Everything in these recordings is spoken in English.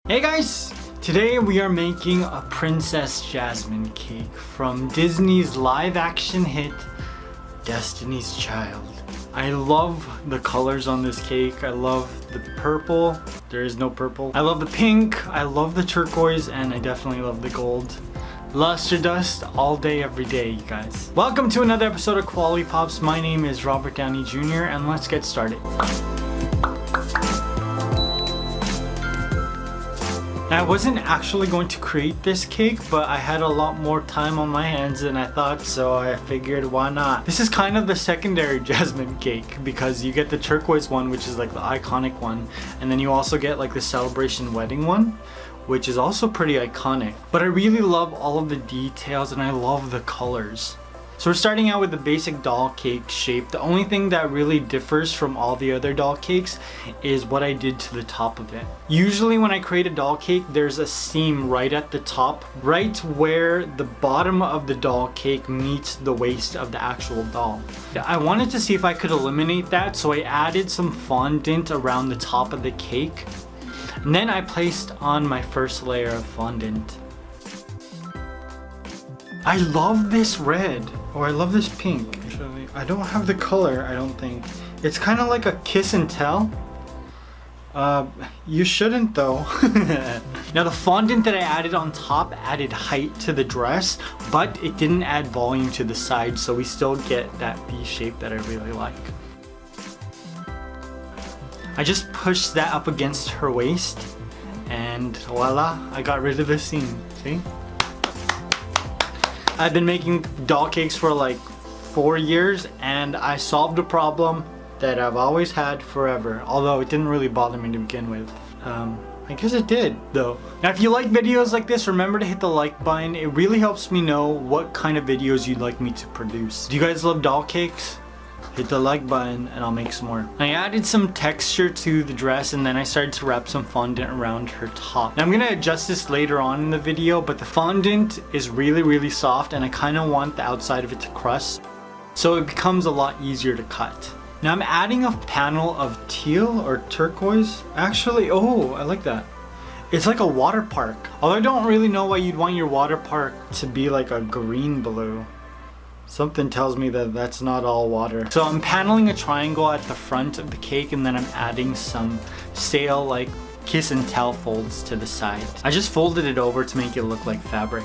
Hey guys! Today we are making a Princess Jasmine cake from Disney's live-action hit, Destiny's Child. I love the colors on this cake. I love the purple. There is no purple. I love the pink. I love the turquoise, and I definitely love the gold. Luster dust all day, every day, you guys. Welcome to another episode of Quality Pops. My name is Robert Downey Jr. and let's get started. I wasn't actually going to create this cake, but I had a lot more time on my hands than I thought, so I figured why not. This is kind of the secondary jasmine cake because you get the turquoise one, which is like the iconic one, and then you also get like the celebration wedding one, which is also pretty iconic. But I really love all of the details and I love the colors. So we're starting out with the basic doll cake shape. The only thing that really differs from all the other doll cakes is what I did to the top of it. Usually when I create a doll cake, there's a seam right at the top, right where the bottom of the doll cake meets the waist of the actual doll. I wanted to see if I could eliminate that, so I added some fondant around the top of the cake. And then I placed on my first layer of fondant. I love this red. Oh, I love this pink. Actually, I don't have the color, I don't think. It's kind of like a kiss and tell. You shouldn't though. Now the fondant that I added on top added height to the dress, but it didn't add volume to the side, so we still get that V shape that I really like. I just pushed that up against her waist, and voila, I got rid of the seam. See? I've been making doll cakes for like 4 years and I solved a problem that I've always had forever, although it didn't really bother me to begin with. I guess it did though. Now if you like videos like this, remember to hit the like button. It really helps me know what kind of videos you'd like me to produce. Do you guys love doll cakes? Hit the like button and I'll make some more. I added some texture to the dress and then I started to wrap some fondant around her top. Now I'm gonna adjust this later on in the video, but the fondant is really soft and I kind of want the outside of it to crust, so it becomes a lot easier to cut. Now I'm adding a panel of teal or turquoise. Actually, oh, I like that. It's like a water park. Although I don't really know why you'd want your water park to be like a green blue. Something tells me that that's not all water. So I'm paneling a triangle at the front of the cake and then I'm adding some sail like kiss and tell folds to the side. I just folded it over to make it look like fabric.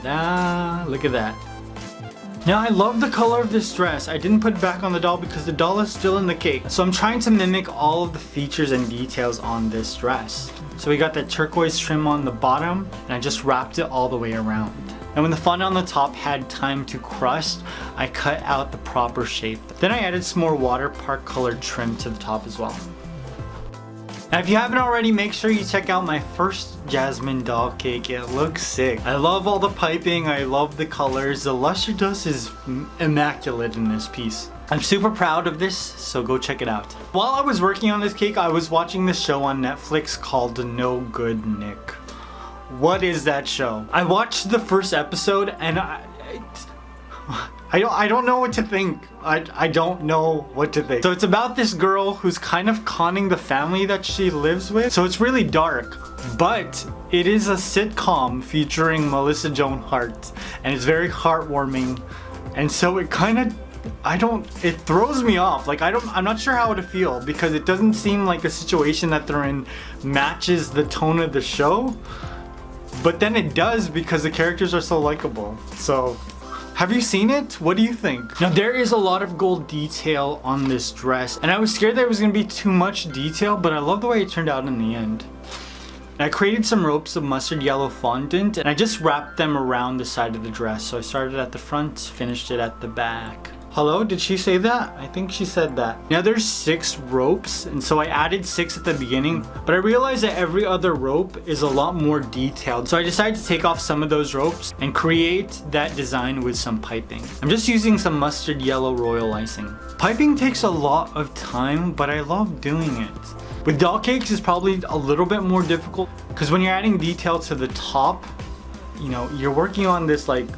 Ta-da! Look at that. Now I love the color of this dress. I didn't put it back on the doll because the doll is still in the cake. So I'm trying to mimic all of the features and details on this dress. So we got that turquoise trim on the bottom and I just wrapped it all the way around. And when the fondant on the top had time to crust, I cut out the proper shape. Then I added some more water park colored trim to the top as well. Now if you haven't already, make sure you check out my first Jasmine doll cake. It looks sick. I love all the piping, I love the colors. The luster dust is immaculate in this piece. I'm super proud of this, so go check it out. While I was working on this cake, I was watching this show on Netflix called No Good Nick. What is that show? I watched the first episode and I don't know what to think. I don't know what to think. So it's about this girl who's kind of conning the family that she lives with. So it's really dark, but it is a sitcom featuring Melissa Joan Hart and it's very heartwarming. And so it kind of, it throws me off. Like I'm not sure how to feel because it doesn't seem like the situation that they're in matches the tone of the show. But then it does because the characters are so likable. So, have you seen it? What do you think? Now there is a lot of gold detail on this dress and I was scared that it was going to be too much detail, but I love the way it turned out in the end. And I created some ropes of mustard yellow fondant and I just wrapped them around the side of the dress. So I started at the front, finished it at the back. Hello, did she say that? I think she said that. Now there's 6 ropes and so I added 6 at the beginning, but I realized that every other rope is a lot more detailed. So I decided to take off some of those ropes and create that design with some piping. I'm just using some mustard yellow royal icing. Piping takes a lot of time, but I love doing it. With doll cakes it's probably a little bit more difficult because when you're adding detail to the top, you know, you're working on this like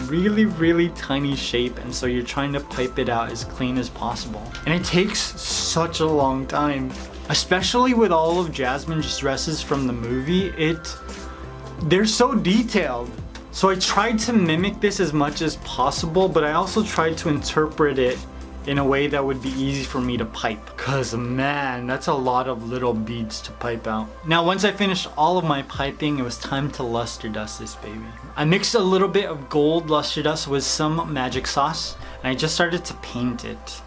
really tiny shape, and so you're trying to pipe it out as clean as possible. And it takes such a long time. Especially with all of Jasmine's dresses from the movie, they're so detailed. So I tried to mimic this as much as possible, but I also tried to interpret it in a way that would be easy for me to pipe. Cause man, that's a lot of little beads to pipe out. Now once I finished all of my piping, it was time to luster dust this baby. I mixed a little bit of gold luster dust with some magic sauce, and I just started to paint it.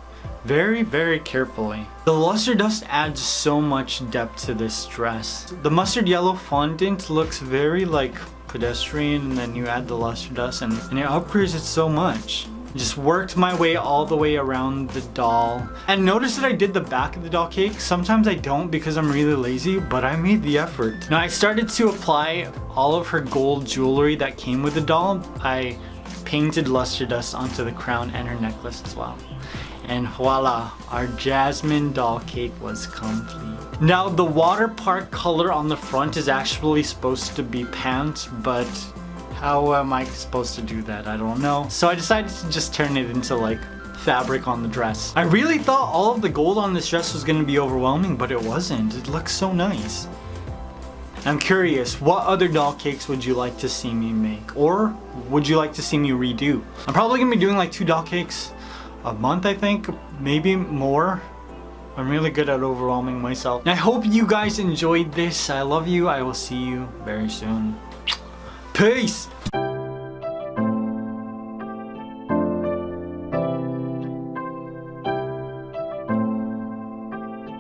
Very, very carefully. The luster dust adds so much depth to this dress. The mustard yellow fondant looks very like pedestrian, and then you add the luster dust and it upgrades it so much. Just worked my way all the way around the doll. And notice that I did the back of the doll cake. Sometimes I don't because I'm really lazy, but I made the effort. Now I started to apply all of her gold jewelry that came with the doll. I painted luster dust onto the crown and her necklace as well. And voila, our Jasmine doll cake was complete. Now the water park color on the front is actually supposed to be pants, but how am I supposed to do that? I don't know. So I decided to just turn it into like fabric on the dress. I really thought all of the gold on this dress was gonna be overwhelming, but it wasn't. It looks so nice. I'm curious, what other doll cakes would you like to see me make? Or would you like to see me redo? I'm probably gonna be doing like 2 doll cakes a month, I think, maybe more. I'm really good at overwhelming myself. And I hope you guys enjoyed this. I love you. I will see you very soon. Peace!